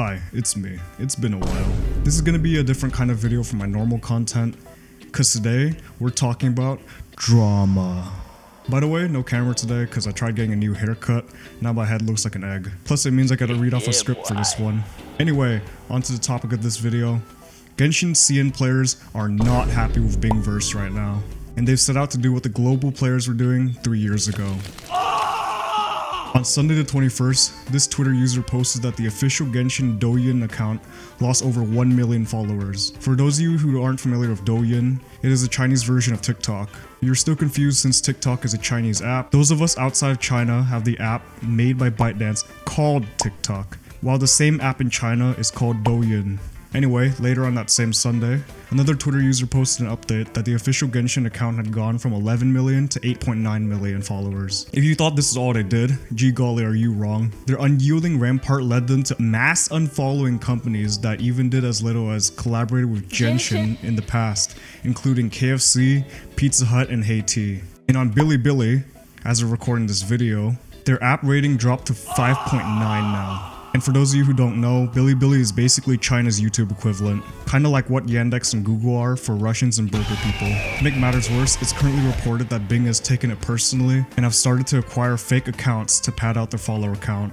Hi, it's me. It's been a while. This is gonna be a different kind of video from my normal content, cause today we're talking about drama. By the way, no camera today cause I tried getting a new haircut, now my head looks like an egg. Plus it means I gotta read off a script for this one. Anyway, onto the topic of this video. Genshin CN players are not happy with being versed right now, and they've set out to do what the global players were doing 3 years ago. On Sunday the 21st, this Twitter user posted that the official Genshin Douyin account lost over 1 million followers. For those of you who aren't familiar with Douyin, it is a Chinese version of TikTok. If you're still confused since TikTok is a Chinese app, those of us outside of China have the app made by ByteDance called TikTok, while the same app in China is called Douyin. Anyway, later on that same Sunday, another Twitter user posted an update that the official Genshin account had gone from 11 million to 8.9 million followers. If you thought this is all they did, gee golly are you wrong. Their unyielding rampart led them to mass unfollowing companies that even did as little as collaborated with Genshin in the past, including KFC, Pizza Hut, and Hey-Tea. And on Bilibili, as of recording this video, their app rating dropped to 5.9 now. And for those of you who don't know, Bilibili is basically China's YouTube equivalent, kinda like what Yandex and Google are for Russians and burger people. To make matters worse, it's currently reported that Bing has taken it personally and have started to acquire fake accounts to pad out their follower count.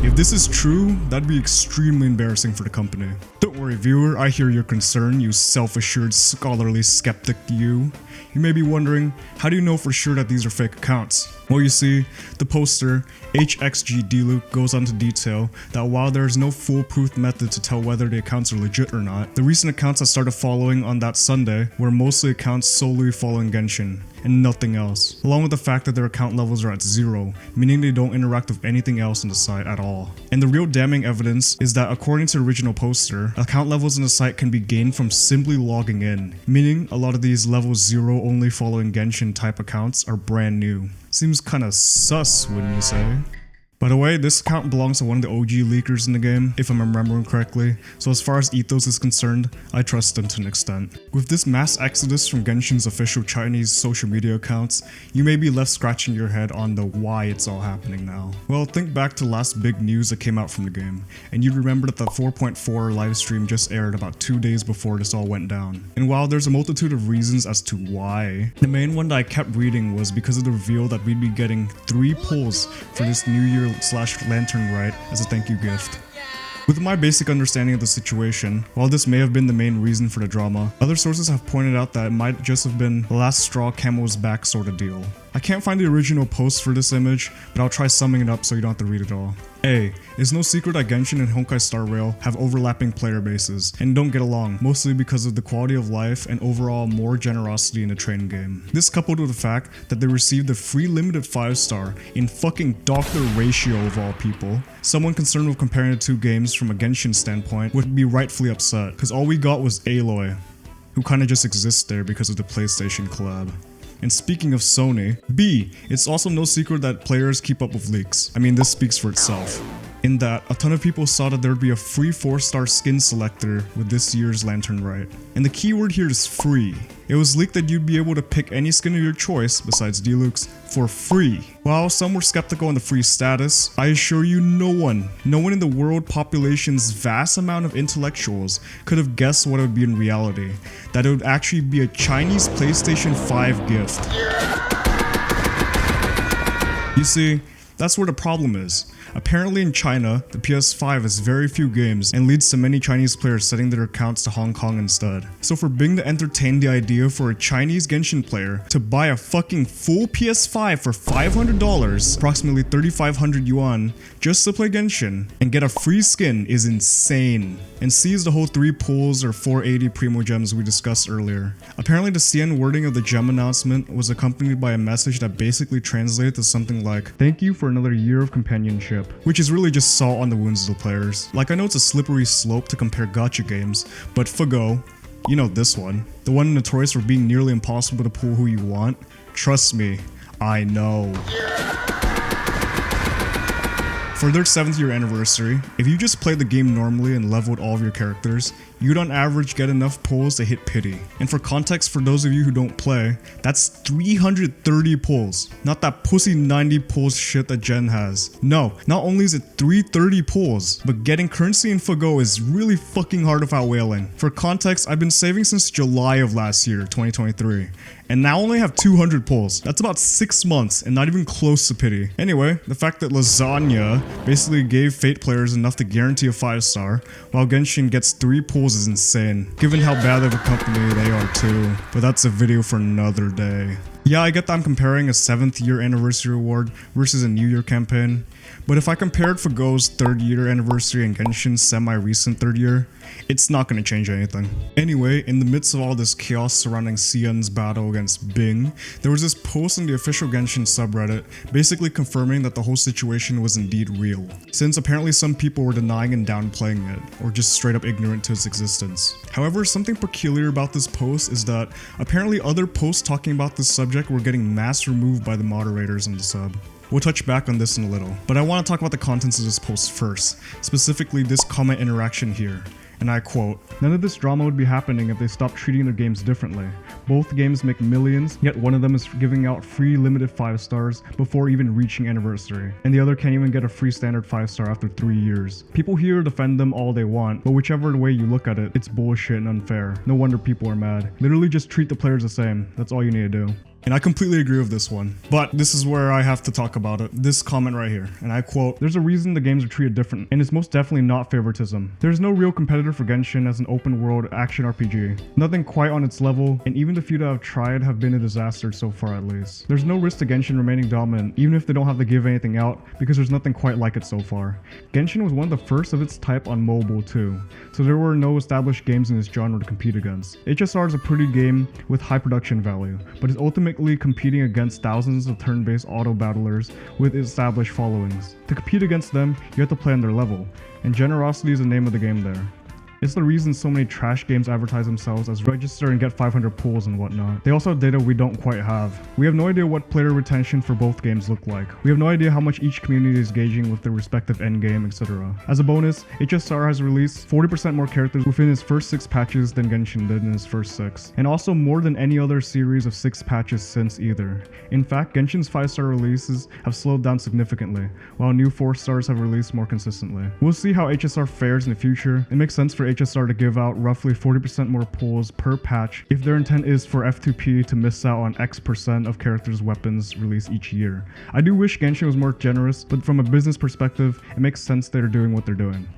If this is true, that'd be extremely embarrassing for the company. Don't worry viewer, I hear your concern, you self-assured scholarly skeptic you. You may be wondering, how do you know for sure that these are fake accounts? Well you see, the poster, HXGDluke, goes on to detail that while there is no foolproof method to tell whether the accounts are legit or not, the recent accounts I started following on that Sunday were mostly accounts solely following Genshin, and nothing else, along with the fact that their account levels are at 0, meaning they don't interact with anything else on the site at all. And the real damning evidence is that according to the original poster, account levels on the site can be gained from simply logging in, meaning a lot of these level 0 only following Genshin type accounts are brand new. Seems kinda sus, wouldn't you say? By the way, this account belongs to one of the OG leakers in the game, if I'm remembering correctly, so as far as ethos is concerned, I trust them to an extent. With this mass exodus from Genshin's official Chinese social media accounts, you may be left scratching your head on the why it's all happening now. Well, think back to last big news that came out from the game, and you'd remember that the 4.4 livestream just aired about 2 days before this all went down. And while there's a multitude of reasons as to why, the main one that I kept reading was because of the reveal that we'd be getting 3 pulls for this New Year/Lantern Rite as a thank you gift. With my basic understanding of the situation, while this may have been the main reason for the drama, other sources have pointed out that it might just have been the last straw camel's back sort of deal. I can't find the original post for this image, but I'll try summing it up so you don't have to read it all. A. It's no secret that Genshin and Honkai Star Rail have overlapping player bases, and don't get along, mostly because of the quality of life and overall more generosity in the training game. This coupled with the fact that they received a free limited 5-star in fucking Dr. Ratio of all people. Someone concerned with comparing the two games from a Genshin standpoint would be rightfully upset, cause all we got was Aloy, who kinda just exists there because of the PlayStation collab. And speaking of Sony, B, it's also no secret that players keep up with leaks. I mean, this speaks for itself. In that, a ton of people saw that there would be a free 4-star skin selector with this year's Lantern Rite. And the keyword here is free. It was leaked that you'd be able to pick any skin of your choice, besides Diluc's, for free. While some were skeptical on the free status, I assure you no one in the world population's vast amount of intellectuals could have guessed what it would be in reality. That it would actually be a Chinese PlayStation 5 gift. You see, that's where the problem is. Apparently in China, the PS5 has very few games and leads to many Chinese players setting their accounts to Hong Kong instead. So for Bing to entertain the idea for a Chinese Genshin player to buy a fucking full PS5 for $500, approximately 3,500 yuan, just to play Genshin and get a free skin is insane. And C is the whole 3 pulls or 480 Primo Gems we discussed earlier. Apparently the CN wording of the gem announcement was accompanied by a message that basically translated to something like, "Thank you for another year of companionship," which is really just salt on the wounds of the players. Like I know it's a slippery slope to compare gacha games, but Fago, you know this one, the one notorious for being nearly impossible to pull who you want, trust me, I know. For their 7th year anniversary, if you just played the game normally and leveled all of your characters, you'd on average get enough pulls to hit pity. And for context, for those of you who don't play, that's 330 pulls. Not that pussy 90 pulls shit that Gen has. No, not only is it 330 pulls, but getting currency in Fago is really fucking hard without whaling. For context, I've been saving since July of last year, 2023. And now only have 200 pulls. That's about 6 months and not even close to pity. Anyway, the fact that Lasagna basically gave Fate players enough to guarantee a 5-star, while Genshin gets 3 pulls is insane, given how bad of a company they are too. But that's a video for another day. Yeah, I get that I'm comparing a 7th year anniversary reward versus a New Year campaign, but if I compared Fago's 3rd year anniversary and Genshin's semi-recent 3rd year, it's not going to change anything. Anyway, in the midst of all this chaos surrounding Xian's battle against Bing, there was this post on the official Genshin subreddit basically confirming that the whole situation was indeed real, since apparently some people were denying and downplaying it, or just straight up ignorant to its existence. However, something peculiar about this post is that apparently other posts talking about this subject were getting mass removed by the moderators on the sub. We'll touch back on this in a little, but I want to talk about the contents of this post first, specifically this comment interaction here. And I quote, "None of this drama would be happening if they stopped treating their games differently. Both games make millions, yet one of them is giving out free limited 5 stars before even reaching anniversary, and the other can't even get a free standard 5-star after 3 years. People here defend them all they want, but whichever way you look at it, it's bullshit and unfair. No wonder people are mad. Literally just treat the players the same. That's all you need to do." And I completely agree with this one, but this is where I have to talk about it. This comment right here, and I quote, "There's a reason the games are treated different, and it's most definitely not favoritism. There's no real competitor for Genshin as an open world action RPG. Nothing quite on its level, and even the few that have tried have been a disaster so far at least. There's no risk to Genshin remaining dominant, even if they don't have to give anything out, because there's nothing quite like it so far. Genshin was one of the first of its type on mobile too, so there were no established games in this genre to compete against. HSR is a pretty game with high production value, but it's ultimately competing against thousands of turn-based auto-battlers with established followings. To compete against them, you have to play on their level, and generosity is the name of the game there. It's the reason so many trash games advertise themselves as register and get 500 pulls and whatnot. They also have data we don't quite have. We have no idea what player retention for both games look like. We have no idea how much each community is gauging with their respective endgame, etc. As a bonus, HSR has released 40% more characters within its first 6 patches than Genshin did in its first 6, and also more than any other series of 6 patches since either. In fact, Genshin's 5-star releases have slowed down significantly, while new 4-stars have released more consistently. We'll see how HSR fares in the future. It makes sense for HSR to give out roughly 40% more pulls per patch if their intent is for F2P to miss out on X% of characters' weapons released each year. I do wish Genshin was more generous, but from a business perspective, it makes sense they're doing what they're doing.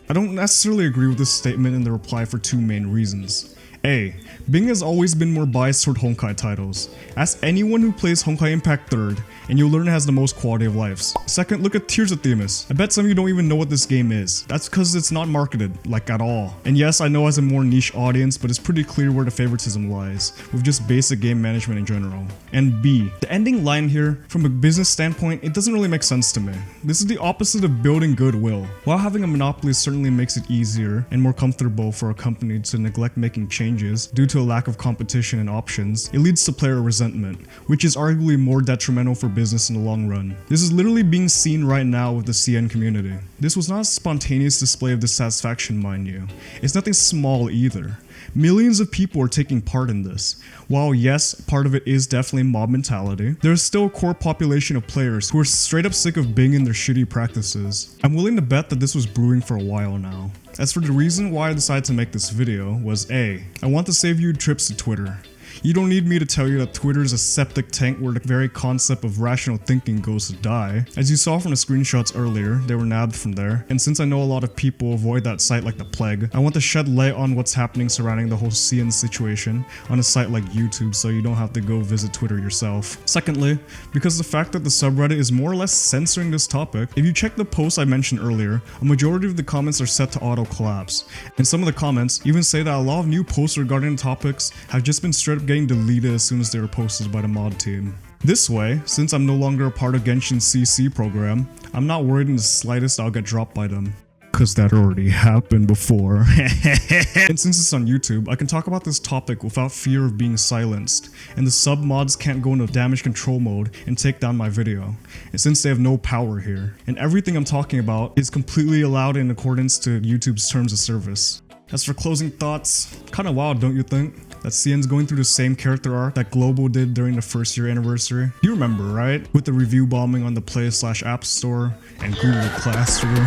I don't necessarily agree with this statement in the reply for 2 main reasons. A. Bing has always been more biased toward Honkai titles. Ask anyone who plays Honkai Impact 3rd, and you'll learn it has the most quality of lives. Second, look at Tears of Themis. I bet some of you don't even know what this game is. That's because it's not marketed, like at all. And yes, I know as a more niche audience, but it's pretty clear where the favoritism lies, with just basic game management in general. And B. The ending line here, from a business standpoint, it doesn't really make sense to me. This is the opposite of building goodwill. While having a monopoly certainly makes it easier and more comfortable for a company to neglect making changes due to a lack of competition and options, it leads to player resentment, which is arguably more detrimental for business in the long run. This is literally being seen right now with the CN community. This was not a spontaneous display of dissatisfaction, mind you. It's nothing small either. Millions of people are taking part in this. While yes, part of it is definitely mob mentality, there is still a core population of players who are straight up sick of Bing and their shitty practices. I'm willing to bet that this was brewing for a while now. As for the reason why I decided to make this video was A. I want to save you trips to Twitter. You don't need me to tell you that Twitter is a septic tank where the very concept of rational thinking goes to die. As you saw from the screenshots earlier, they were nabbed from there, and since I know a lot of people avoid that site like the plague, I want to shed light on what's happening surrounding the whole CN situation on a site like YouTube so you don't have to go visit Twitter yourself. Secondly, because the fact that the subreddit is more or less censoring this topic, if you check the post I mentioned earlier, a majority of the comments are set to auto collapse, and some of the comments even say that a lot of new posts regarding the topics have just been straight up getting deleted as soon as they were posted by the mod team. This way, since I'm no longer a part of Genshin's CC program, I'm not worried in the slightest I'll get dropped by them. Cause that already happened before. And since it's on YouTube, I can talk about this topic without fear of being silenced, and the sub mods can't go into damage control mode and take down my video, and since they have no power here, and everything I'm talking about is completely allowed in accordance to YouTube's terms of service. As for closing thoughts, kinda wild, don't you think? That CN's going through the same character arc that Global did during the first year anniversary. You remember, right? With the review bombing on the Play/App Store and Google Classroom.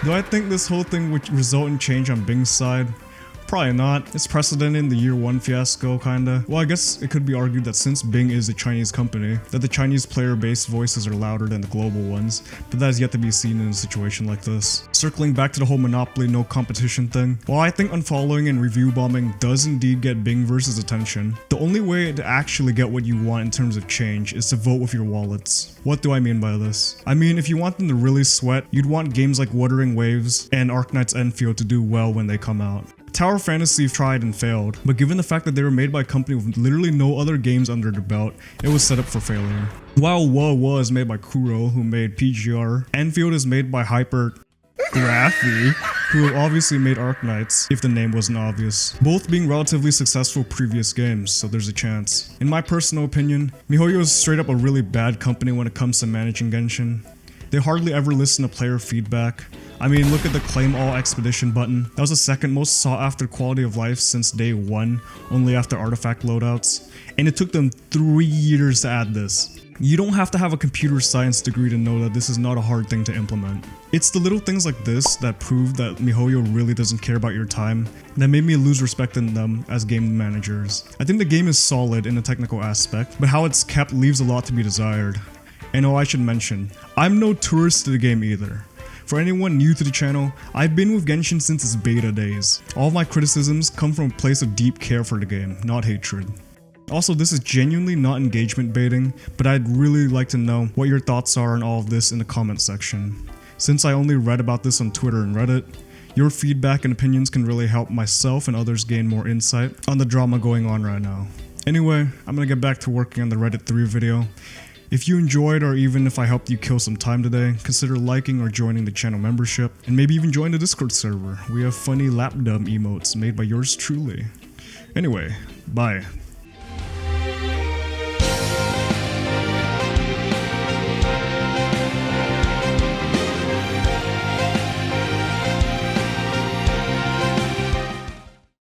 Do I think this whole thing would result in change on Bing's side? Probably not. It's precedented in the year 1 fiasco, kinda. Well, I guess it could be argued that since Bing is a Chinese company, that the Chinese player-based voices are louder than the global ones, but that is yet to be seen in a situation like this. Circling back to the whole monopoly no competition thing, while I think unfollowing and review bombing does indeed get Bing versus attention, the only way to actually get what you want in terms of change is to vote with your wallets. What do I mean by this? I mean, if you want them to really sweat, you'd want games like Wuthering Waves and Arknight's Enfield to do well when they come out. Tower Fantasy tried and failed, but given the fact that they were made by a company with literally no other games under their belt, it was set up for failure. While Wa is made by Kuro, who made PGR, Enfield is made by Hyper Graphy, who obviously made Arknights, if the name wasn't obvious. Both being relatively successful previous games, so there's a chance. In my personal opinion, MiHoYo is straight up a really bad company when it comes to managing Genshin. They hardly ever listen to player feedback. I mean, look at the Claim All Expedition button. That was the second most sought after quality of life since day 1, only after artifact loadouts. And it took them 3 years to add this. You don't have to have a computer science degree to know that this is not a hard thing to implement. It's the little things like this that prove that MiHoYo really doesn't care about your time that made me lose respect in them as game managers. I think the game is solid in the technical aspect, but how it's kept leaves a lot to be desired. And oh, I should mention, I'm no tourist to the game either. For anyone new to the channel, I've been with Genshin since its beta days. All of my criticisms come from a place of deep care for the game, not hatred. Also, this is genuinely not engagement baiting, but I'd really like to know what your thoughts are on all of this in the comment section. Since I only read about this on Twitter and Reddit, your feedback and opinions can really help myself and others gain more insight on the drama going on right now. Anyway, I'm gonna get back to working on the Reddit 3 video. If you enjoyed, or even if I helped you kill some time today, consider liking or joining the channel membership, and maybe even join the Discord server. We have funny lapdub emotes made by yours truly. Anyway, bye.